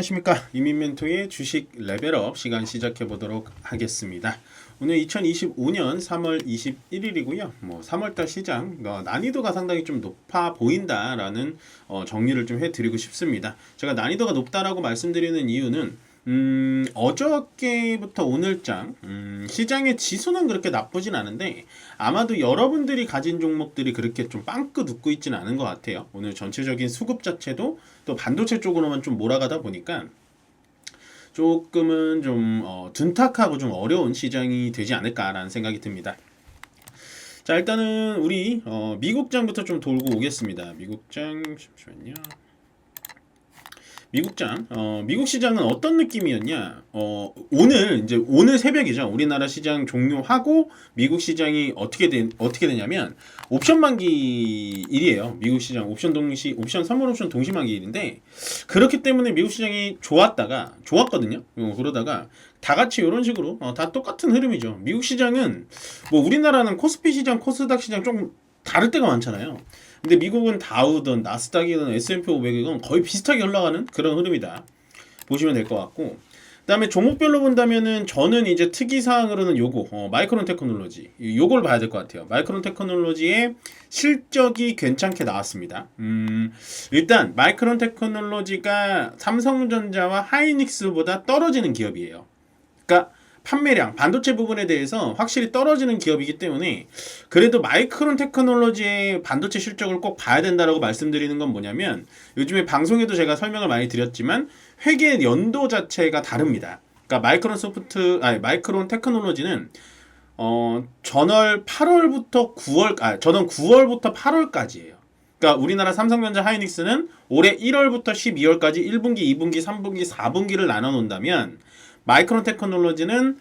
안녕하십니까. 이민멘토의 주식 레벨업 시간 시작해 보도록 하겠습니다. 오늘 2025년 3월 21일이고요. 3월달 시장 난이도가 상당히 좀 높아 보인다라는 정리를 좀 해드리고 싶습니다. 제가 난이도가 높다라고 말씀드리는 이유는 어저께부터 오늘장 시장의 지수는 그렇게 나쁘진 않은데 아마도 여러분들이 가진 종목들이 그렇게 좀 빵긋 웃고 있지는 않은 것 같아요. 오늘 전체적인 수급 자체도 또 반도체 쪽으로만 좀 몰아가다 보니까 조금은 좀 둔탁하고 좀 어려운 시장이 되지 않을까라는 생각이 듭니다. 자, 일단은 우리 미국장부터 좀 돌고 오겠습니다. 미국장 잠시만요. 미국장, 미국 시장은 어떤 느낌이었냐? 오늘 새벽이죠. 우리나라 시장 종료하고 미국 시장이 어떻게 되냐면 옵션 만기일이에요. 미국 시장 옵션 선물 옵션 동시 만기일인데 그렇기 때문에 미국 시장이 좋았거든요. 그러다가 다 같이 이런 식으로 다 똑같은 흐름이죠. 미국 시장은 뭐 우리나라는 코스피 시장, 코스닥 시장 좀 다를 때가 많잖아요. 근데 미국은 다우든 나스닥이든 S&P 500이든 거의 비슷하게 흘러가는 그런 흐름이다 보시면 될 것 같고, 그 다음에 종목별로 본다면은 저는 이제 특이사항으로는 요거 마이크론 테크놀로지 요걸 봐야 될 것 같아요. 마이크론 테크놀로지의 실적이 괜찮게 나왔습니다. 일단 마이크론 테크놀로지가 삼성전자와 하이닉스보다 떨어지는 기업이에요. 그러니까 판매량, 반도체 부분에 대해서 확실히 떨어지는 기업이기 때문에 그래도 마이크론 테크놀로지의 반도체 실적을 꼭 봐야 된다라고 말씀드리는 건 뭐냐면, 요즘에 방송에도 제가 설명을 많이 드렸지만 회계 연도 자체가 다릅니다. 그러니까 마이크론 테크놀로지는 전월 8월부터 8월까지예요. 그러니까 우리나라 삼성전자 하이닉스는 올해 1월부터 12월까지 1분기, 2분기, 3분기, 4분기를 나눠 놓는다면 마이크론 테크놀로지는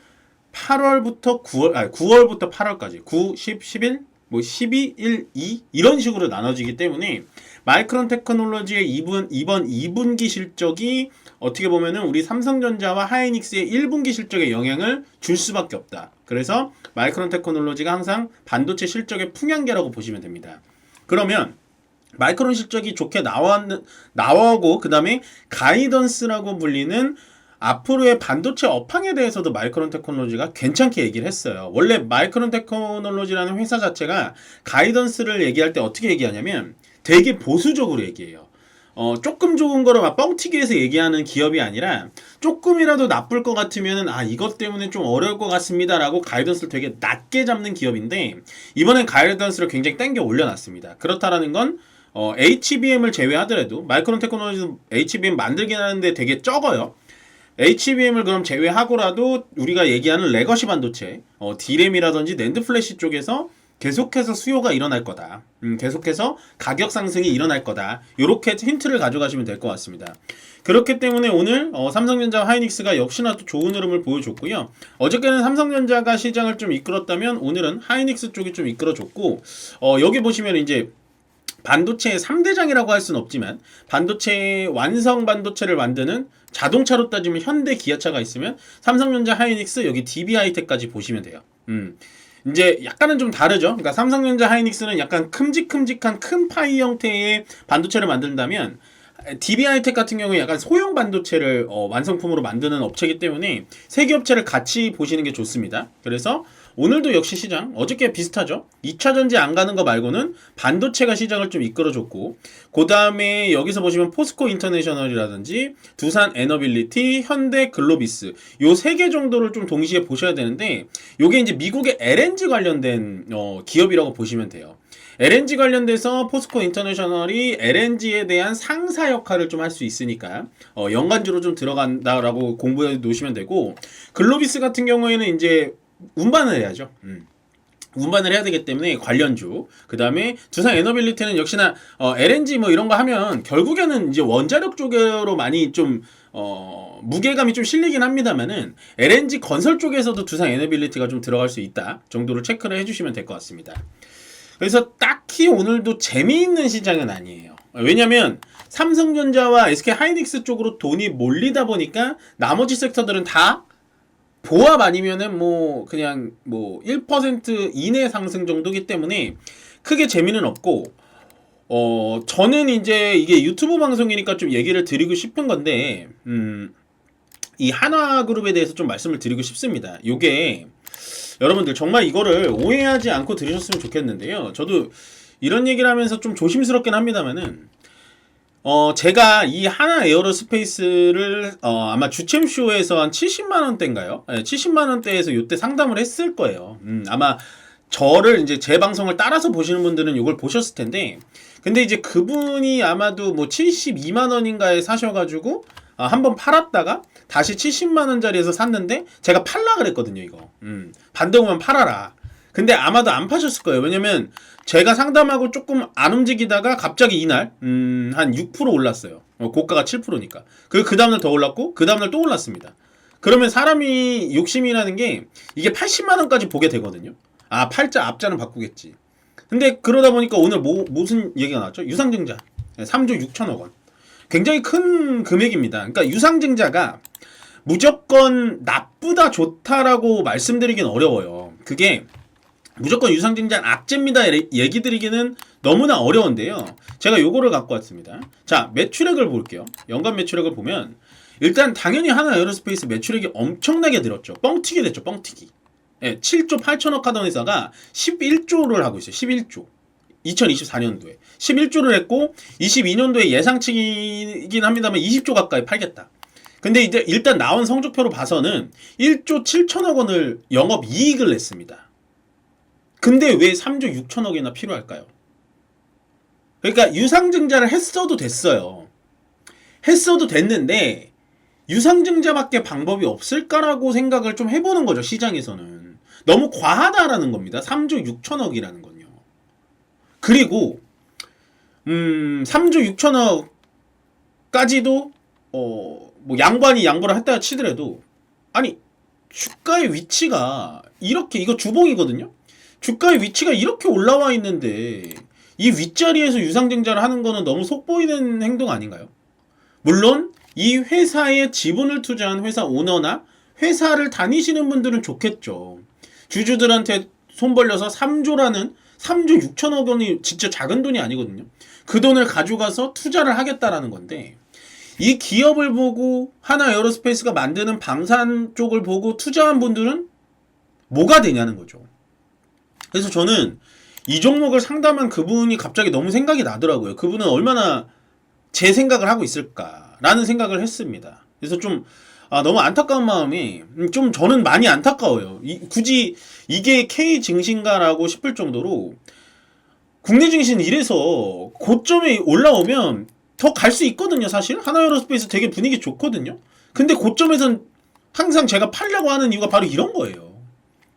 9월부터 8월까지 9, 10, 11, 12, 1, 2 이런 식으로 나눠지기 때문에 마이크론 테크놀로지의 이번 2분기 실적이 어떻게 보면은 우리 삼성전자와 하이닉스의 1분기 실적에 영향을 줄 수밖에 없다. 그래서 마이크론 테크놀로지가 항상 반도체 실적의 풍향계라고 보시면 됩니다. 그러면 마이크론 실적이 좋게 나오고 그 다음에 가이던스라고 불리는 앞으로의 반도체 업황에 대해서도 마이크론 테크놀로지가 괜찮게 얘기를 했어요. 원래 마이크론 테크놀로지라는 회사 자체가 가이던스를 얘기할 때 어떻게 얘기하냐면 되게 보수적으로 얘기해요. 조금 좋은 거를 막 뻥튀기 해서 얘기하는 기업이 아니라 조금이라도 나쁠 것 같으면 이것 때문에 좀 어려울 것 같습니다 라고 가이던스를 되게 낮게 잡는 기업인데 이번엔 가이던스를 굉장히 땡겨 올려놨습니다. 그렇다라는 건 HBM을 제외하더라도 마이크론 테크놀로지는 HBM 만들긴 하는데 되게 적어요. HBM을 그럼 제외하고라도 우리가 얘기하는 레거시 반도체, D램이라든지 낸드 플래시 쪽에서 계속해서 수요가 일어날 거다. 계속해서 가격 상승이 일어날 거다. 이렇게 힌트를 가져가시면 될 것 같습니다. 그렇기 때문에 오늘 삼성전자 하이닉스가 역시나 또 좋은 흐름을 보여줬고요. 어저께는 삼성전자가 시장을 좀 이끌었다면 오늘은 하이닉스 쪽이 좀 이끌어줬고, 여기 보시면 이제 반도체의 3대장이라고 할 수는 없지만 반도체 완성 반도체를 만드는 자동차로 따지면 현대, 기아차가 있으면 삼성전자, 하이닉스, 여기 DB하이텍까지 보시면 돼요. 이제 약간은 좀 다르죠. 그러니까 삼성전자, 하이닉스는 약간 큼직큼직한 큰 파이 형태의 반도체를 만든다면 DB하이텍 같은 경우에 약간 소형 반도체를 완성품으로 만드는 업체이기 때문에 세 개 업체를 같이 보시는 게 좋습니다. 그래서 오늘도 역시 시장 어저께 비슷하죠. 2차 전지 안 가는 거 말고는 반도체가 시장을 좀 이끌어줬고, 그 다음에 여기서 보시면 포스코 인터내셔널이라든지 두산 에너빌리티, 현대 글로비스 요 세 개 정도를 좀 동시에 보셔야 되는데, 요게 이제 미국의 LNG 관련된 기업이라고 보시면 돼요. LNG 관련돼서 포스코 인터내셔널이 LNG에 대한 상사 역할을 좀 할 수 있으니까 연간주로 좀 들어간다라고 공부해 놓으시면 되고, 글로비스 같은 경우에는 이제 운반을 해야죠. 운반을 해야 되기 때문에 관련주. 그 다음에 두산 에너빌리티는 역시나 LNG 뭐 이런 거 하면 결국에는 이제 원자력 쪽으로 많이 좀 무게감이 좀 실리긴 합니다만은 LNG 건설 쪽에서도 두산 에너빌리티가 좀 들어갈 수 있다 정도로 체크를 해주시면 될 것 같습니다. 그래서 딱히 오늘도 재미있는 시장은 아니에요. 왜냐면 삼성전자와 SK 하이닉스 쪽으로 돈이 몰리다 보니까 나머지 섹터들은 다 보합 아니면은 그냥 1% 이내 상승 정도기 때문에 크게 재미는 없고, 저는 이제 이게 유튜브 방송이니까 좀 얘기를 드리고 싶은 건데, 이 하나그룹에 대해서 좀 말씀을 드리고 싶습니다. 요게, 여러분들 정말 이거를 오해하지 않고 들으셨으면 좋겠는데요. 저도 이런 얘기를 하면서 좀 조심스럽긴 합니다만은, 제가 이 하나 에어로스페이스를, 아마 주챔쇼에서 한 70만원대인가요? 네, 70만원대에서 요때 상담을 했을 거예요. 아마 저를 이제 제 방송을 따라서 보시는 분들은 이걸 보셨을 텐데, 근데 이제 그분이 아마도 뭐 72만원인가에 사셔가지고, 한번 팔았다가 다시 70만원짜리에서 샀는데, 제가 팔라 그랬거든요, 이거. 반대오면 팔아라. 근데 아마도 안 파셨을 거예요. 왜냐면 제가 상담하고 조금 안 움직이다가 갑자기 이날 한 6% 올랐어요. 고가가 7%니까. 그 다음날 더 올랐고 그 다음날 또 올랐습니다. 그러면 사람이 욕심이라는 게 이게 80만원까지 보게 되거든요. 아, 팔자 앞자는 바꾸겠지. 근데 그러다 보니까 오늘 무슨 얘기가 나왔죠? 유상증자 3조 6천억 원. 굉장히 큰 금액입니다. 그러니까 유상증자가 무조건 나쁘다 좋다라고 말씀드리긴 어려워요. 그게 무조건 유상증자는 악재입니다 얘기 드리기는 너무나 어려운데요. 제가 요거를 갖고 왔습니다. 자, 매출액을 볼게요. 연간 매출액을 보면 일단 당연히 하나 에어로스페이스 매출액이 엄청나게 늘었죠. 뻥튀기 됐죠. 뻥튀기. 네, 7조 8천억 하던 회사가 11조를 하고 있어요. 11조. 2024년도에 11조를 했고 22년도에 예상치긴 합니다만 20조 가까이 팔겠다. 근데 이제 일단 나온 성적표로 봐서는 1조 7천억 원을 영업이익을 냈습니다. 근데 왜 3조 6천억이나 필요할까요? 그러니까 유상증자를 했어도 됐어요. 했어도 됐는데 유상증자밖에 방법이 없을까라고 생각을 좀 해보는 거죠. 시장에서는. 너무 과하다라는 겁니다. 3조 6천억이라는 건요. 그리고 3조 6천억까지도 뭐 양반이 양보를 했다 치더라도 아니 주가의 위치가 이렇게 이거 주봉이거든요. 주가의 위치가 이렇게 올라와 있는데 이 윗자리에서 유상증자를 하는 거는 너무 속보이는 행동 아닌가요? 물론 이 회사에 지분을 투자한 회사 오너나 회사를 다니시는 분들은 좋겠죠. 주주들한테 손 벌려서 3조 6천억 원이 진짜 작은 돈이 아니거든요. 그 돈을 가져가서 투자를 하겠다라는 건데 이 기업을 보고 하나 에어로스페이스가 만드는 방산 쪽을 보고 투자한 분들은 뭐가 되냐는 거죠. 그래서 저는 이 종목을 상담한 그분이 갑자기 너무 생각이 나더라고요. 그분은 얼마나 제 생각을 하고 있을까라는 생각을 했습니다. 그래서 좀 너무 안타까운 마음이 좀 저는 많이 안타까워요. 굳이 이게 K 증시인가라고 싶을 정도로 국내 증시는 이래서 고점에 올라오면 더 갈 수 있거든요. 사실 하나에어로스페이스 되게 분위기 좋거든요. 근데 고점에선 항상 제가 팔려고 하는 이유가 바로 이런 거예요.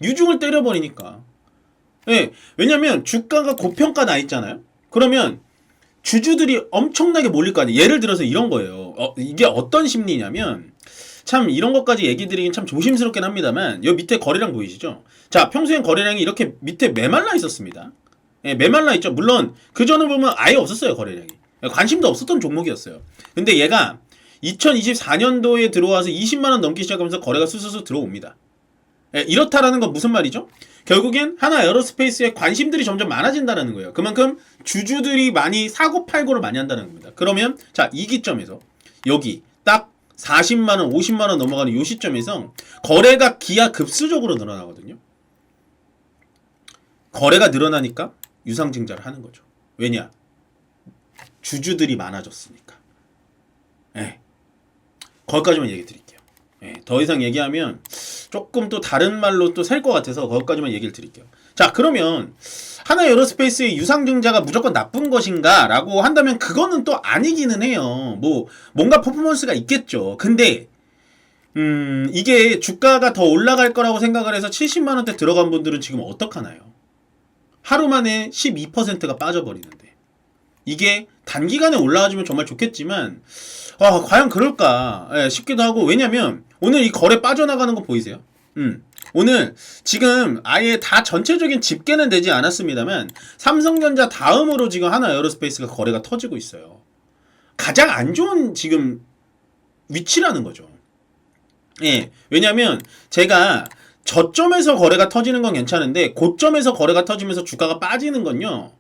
유중을 때려버리니까. 네, 왜냐면 주가가 고평가 나 있잖아요. 그러면 주주들이 엄청나게 몰릴 거 아니에요. 예를 들어서 이런 거예요. 이게 어떤 심리냐면 참 이런 것까지 얘기 드리긴 참 조심스럽긴 합니다만 요 밑에 거래량 보이시죠? 자, 평소엔 거래량이 이렇게 밑에 메말라 있었습니다. 네, 메말라 있죠. 물론 그 전을 보면 아예 없었어요. 거래량이. 관심도 없었던 종목이었어요. 근데 얘가 2024년도에 들어와서 20만원 넘기 시작하면서 거래가 수수수 들어옵니다. 네, 이렇다라는 건 무슨 말이죠? 결국엔 하나 에어로스페이스에 관심들이 점점 많아진다는 거예요. 그만큼 주주들이 많이 사고 팔고를 많이 한다는 겁니다. 그러면 자, 이 기점에서 여기 딱 40만원, 50만원 넘어가는 이 시점에서 거래가 기하급수적으로 늘어나거든요. 거래가 늘어나니까 유상증자를 하는 거죠. 왜냐? 주주들이 많아졌으니까. 네. 거기까지만 얘기 드릴게요. 네. 더 이상 얘기하면 조금 또 다른 말로 또 셀 것 같아서 거기까지만 얘기를 드릴게요. 자, 그러면 하나 에어로스페이스의 유상증자가 무조건 나쁜 것인가 라고 한다면 그거는 또 아니기는 해요. 뭐 뭔가 퍼포먼스가 있겠죠. 근데 이게 주가가 더 올라갈 거라고 생각을 해서 70만원대 들어간 분들은 지금 어떡하나요? 하루 만에 12%가 빠져버리는데 이게 단기간에 올라와주면 정말 좋겠지만 과연 그럴까 싶기도 하고. 왜냐면 오늘 이 거래 빠져나가는 거 보이세요? 오늘 지금 아예 다 전체적인 집계는 되지 않았습니다만 삼성전자 다음으로 지금 하나 에어로스페이스가 거래가 터지고 있어요. 가장 안 좋은 지금 위치라는 거죠. 예, 왜냐면 제가 저점에서 거래가 터지는 건 괜찮은데 고점에서 거래가 터지면서 주가가 빠지는 건요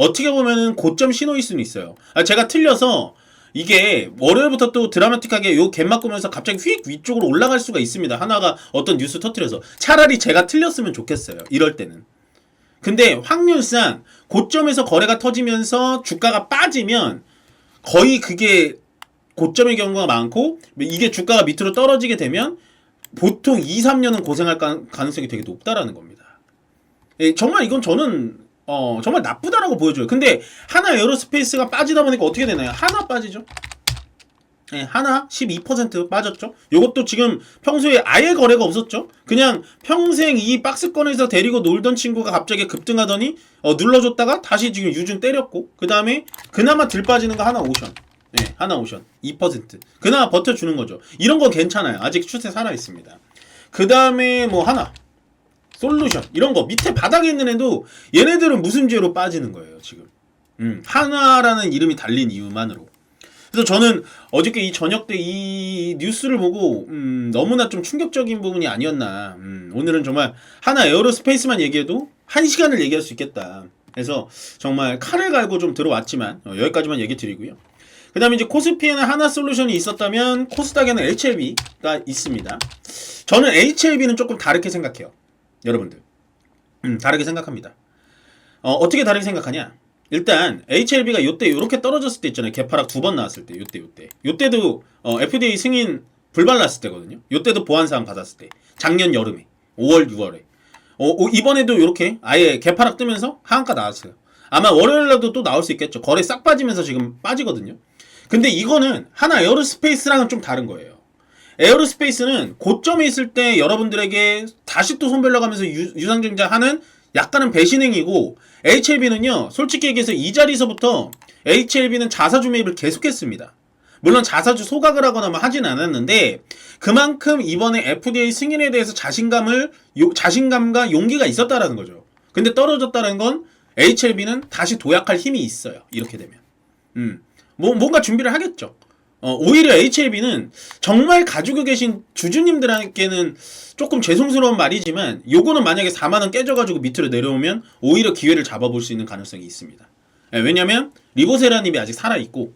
어떻게 보면은 고점 신호일 수는 있어요. 제가 틀려서 이게 월요일부터 또 드라마틱하게 요 갭 맞으면서 갑자기 휙 위쪽으로 올라갈 수가 있습니다. 하나가 어떤 뉴스 터뜨려서. 차라리 제가 틀렸으면 좋겠어요. 이럴 때는. 근데 확률상 고점에서 거래가 터지면서 주가가 빠지면 거의 그게 고점의 경우가 많고, 이게 주가가 밑으로 떨어지게 되면 보통 2, 3년은 고생할 가능성이 되게 높다라는 겁니다. 정말 이건 저는 정말 나쁘다라고 보여줘요. 근데 하나 에어로스페이스가 빠지다 보니까 어떻게 되나요? 하나 빠지죠. 하나 12% 빠졌죠. 요것도 지금 평소에 아예 거래가 없었죠. 그냥 평생 이 박스권에서 데리고 놀던 친구가 갑자기 급등하더니 눌러줬다가 다시 지금 유증 때렸고, 그 다음에 그나마 들 빠지는 거 하나 오션. 하나 오션 2%. 그나마 버텨주는 거죠. 이런 거 괜찮아요. 아직 추세 살아있습니다. 그 다음에 뭐 하나 솔루션 이런 거 밑에 바닥에 있는 애도 얘네들은 무슨 죄로 빠지는 거예요 지금. 하나라는 이름이 달린 이유만으로. 그래서 저는 어저께 이 저녁 때 이 뉴스를 보고 너무나 좀 충격적인 부분이 아니었나. 오늘은 정말 하나 에어로스페이스만 얘기해도 1시간을 얘기할 수 있겠다. 그래서 정말 칼을 갈고 좀 들어왔지만 여기까지만 얘기 드리고요. 그 다음에 이제 코스피에는 하나 솔루션이 있었다면 코스닥에는 HLB가 있습니다. 저는 HLB는 조금 다르게 생각해요. 여러분들 다르게 생각합니다. 어떻게 다르게 생각하냐? 일단 HLB가 요때 요렇게 떨어졌을 때 있잖아요. 개파락 2번 나왔을 때 요때도 FDA 승인 불발랐을 때거든요. 요때도 보안사항 받았을 때 작년 여름에 5월 6월에 이번에도 요렇게 아예 개파락 뜨면서 하한가 나왔어요. 아마 월요일날도 또 나올 수 있겠죠. 거래 싹 빠지면서 지금 빠지거든요. 근데 이거는 하나 에어로스페이스랑은 좀 다른 거예요. 에어로스페이스는 고점에 있을 때 여러분들에게 다시 또 손별러가면서 유상증자 하는 약간은 배신행이고, HLB는요 솔직히 얘기해서 이 자리에서부터 HLB는 자사주 매입을 계속했습니다. 물론 자사주 소각을 하거나 뭐 하진 않았는데 그만큼 이번에 FDA 승인에 대해서 자신감과 용기가 있었다라는 거죠. 근데 떨어졌다는 건 HLB는 다시 도약할 힘이 있어요. 이렇게 되면 뭔가 준비를 하겠죠. 오히려 HLB는 정말 가지고 계신 주주님들에게는 조금 죄송스러운 말이지만 요거는 만약에 4만원 깨져가지고 밑으로 내려오면 오히려 기회를 잡아볼 수 있는 가능성이 있습니다. 왜냐면 리보세라님이 아직 살아있고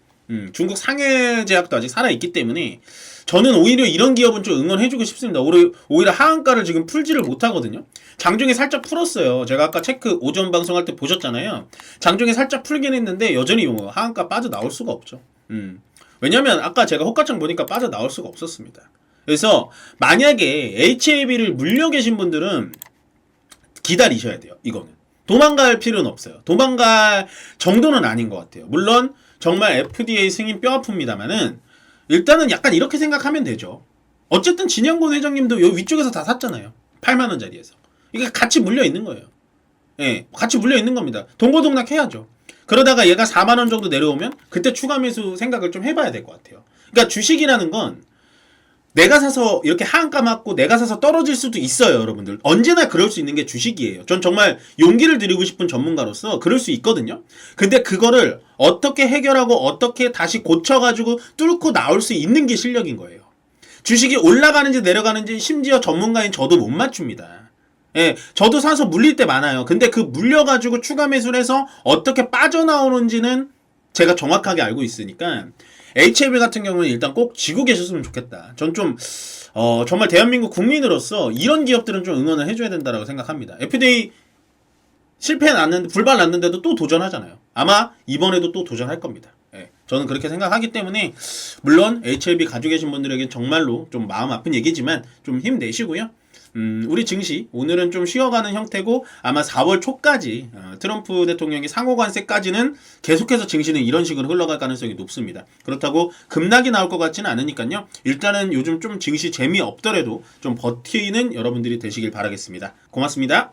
중국 상해제약도 아직 살아있기 때문에 저는 오히려 이런 기업은 좀 응원해주고 싶습니다. 오히려 하한가를 지금 풀지를 못하거든요. 장중에 살짝 풀었어요. 제가 아까 체크 오전 방송할 때 보셨잖아요. 장중에 살짝 풀긴 했는데 여전히 하한가 빠져나올 수가 없죠. 왜냐면 아까 제가 호가창 보니까 빠져나올 수가 없었습니다. 그래서 만약에 HLB를 물려 계신 분들은 기다리셔야 돼요. 이거는 도망갈 필요는 없어요. 도망갈 정도는 아닌 것 같아요. 물론 정말 FDA 승인 뼈 아픕니다만은 일단은 약간 이렇게 생각하면 되죠. 어쨌든 진영곤 회장님도 요 위쪽에서 다 샀잖아요. 8만원짜리에서. 이게 같이 물려 있는 거예요. 같이 물려 있는 겁니다. 동고동락 해야죠. 그러다가 얘가 4만원 정도 내려오면 그때 추가 매수 생각을 좀 해봐야 될 것 같아요. 그러니까 주식이라는 건 내가 사서 이렇게 하한가 맞고 내가 사서 떨어질 수도 있어요. 여러분들 언제나 그럴 수 있는 게 주식이에요. 전 정말 용기를 드리고 싶은 전문가로서 그럴 수 있거든요. 근데 그거를 어떻게 해결하고 어떻게 다시 고쳐가지고 뚫고 나올 수 있는 게 실력인 거예요. 주식이 올라가는지 내려가는지 심지어 전문가인 저도 못 맞춥니다. 저도 사서 물릴 때 많아요. 근데 그 물려가지고 추가 매수를 해서 어떻게 빠져나오는지는 제가 정확하게 알고 있으니까 HLB 같은 경우는 일단 꼭 쥐고 계셨으면 좋겠다. 전 좀 정말 대한민국 국민으로서 이런 기업들은 좀 응원을 해줘야 된다고 생각합니다. FDA 실패 났는데 불발 났는데도 또 도전하잖아요. 아마 이번에도 또 도전할 겁니다. 저는 그렇게 생각하기 때문에 물론 HLB 가지고 계신 분들에게 정말로 좀 마음 아픈 얘기지만 좀 힘내시고요. 우리 증시 오늘은 좀 쉬어가는 형태고 아마 4월 초까지 트럼프 대통령이 상호관세까지는 계속해서 증시는 이런 식으로 흘러갈 가능성이 높습니다. 그렇다고 급락이 나올 것 같지는 않으니까요. 일단은 요즘 좀 증시 재미없더라도 좀 버티는 여러분들이 되시길 바라겠습니다. 고맙습니다.